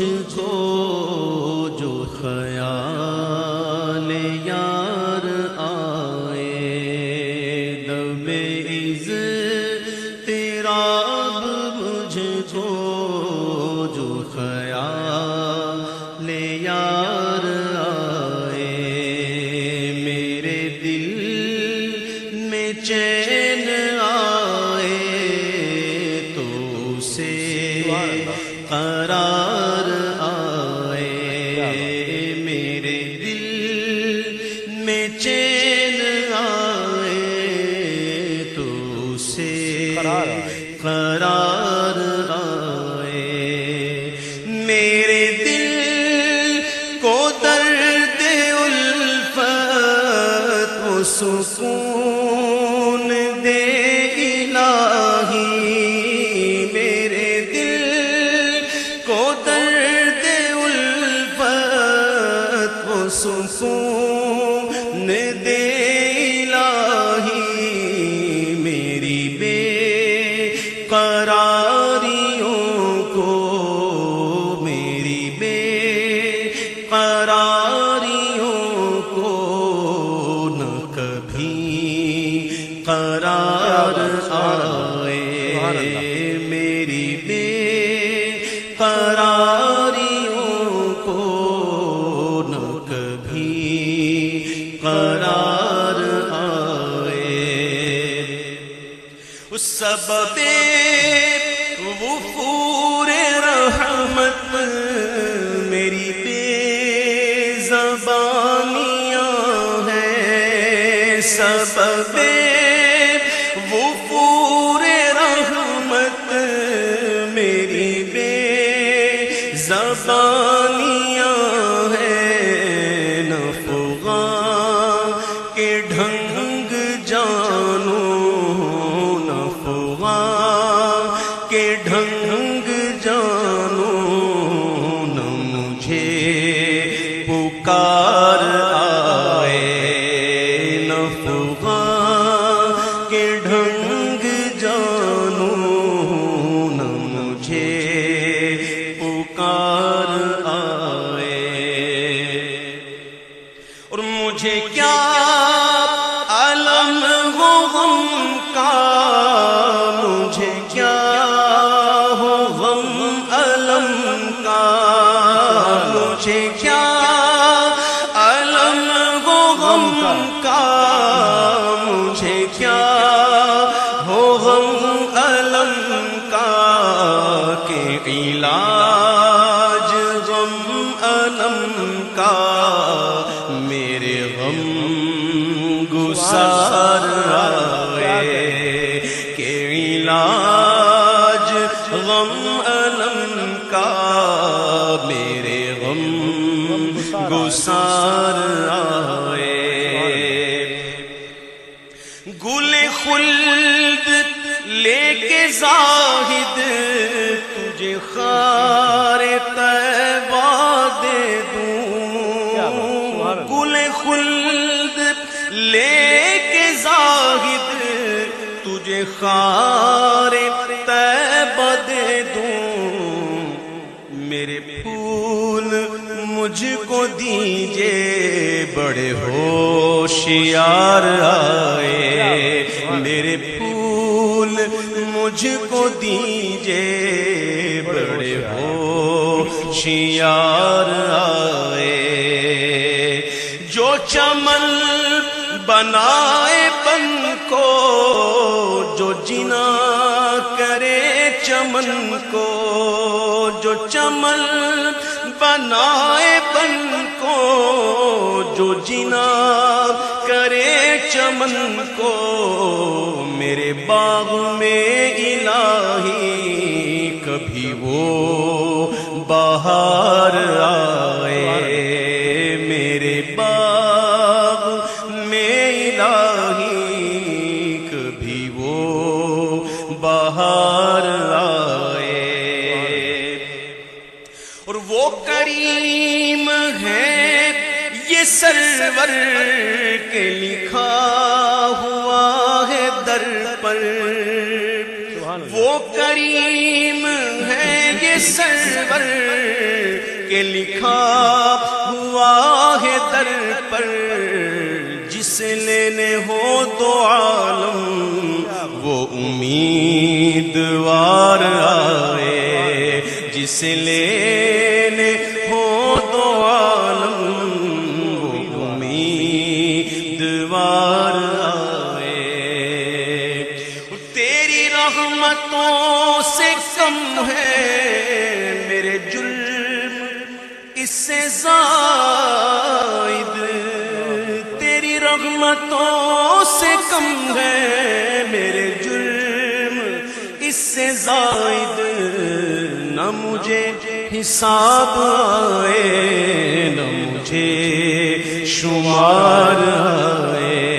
مجھ کو جو خیال یار آئے، دم اضطراب مجھ کو جو خیال یار آئے، میرے دل میں چین آئے تو اسے قرار آئے، میرے دل میں چین آئے تو اسے قرار آئے، میرے دل کو درد الفت و سکون دے الہی، میرے دل کو درد الفت و سکون دے الہی، میری بے قراریوں کو، میری بے قراریوں کو نہ کبھی قرار آئے، میری بے قراریوں کو نہ کبھی قرار آئے، اس سبب وفور رحمت میری بے زبانیاں ہیں، سبب وفور رحمت میری بے زبانیاں ہیں، نفغاں کے ڈھنگ جانو، نفغاں کے ڈھنگ جانو، نہ مجھے پکار آئے، نفغاں کے ڈھنگ جانو، نہ مجھے پکار آئے، اور مجھے کیا علم ہو غم کا، مجھے کیا ہو غم علم کا، مجھے کیا علم ہو غم کا، مجھے کیا ہو غم علم کا، کہ علاج غم علم کا میرے غم گسار آئے، کہ علاج غم علم کا میرے غم گسار آئے، گل خلد لے کے زاہد تجھے خار طیبہ دے دوں، گل خلد لے کے زاہد تجھے خار طیبہ دے دوں، میرے پھول مجھ کو دیجئے بڑے ہوشیار آئے، میرے پھول مجھ کو دیجئے بڑے ہوشیار آئے، جو چمن بنائے بن کو، جو جنا کرے چمن کو، جو چمن بنائے بن کو، جو جنا کرے چمن کو، میرے باغ میں الہی کبھی وہ بہار آئے، میرے باغ میں الہی کبھی وہ بہار آئے، اور وہ کریم ہے یہ سرور کے لکھا ہوا ہے در پر، وہ کریم ہے یہ سرور کہ لکھا ہوا ہے در پر، جس لینے ہو دو عالم وہ امیدوار آئے، جس لینے ہو دو عالم وہ امیدوار آئے۔ تیری رحمتوں سے کم ہے میرے جرم اس سے زائد، تیری رحمتوں سے کم ہے میرے جرم اس سے زائد، نہ مجھے حساب آئے نہ مجھے شمار آئے۔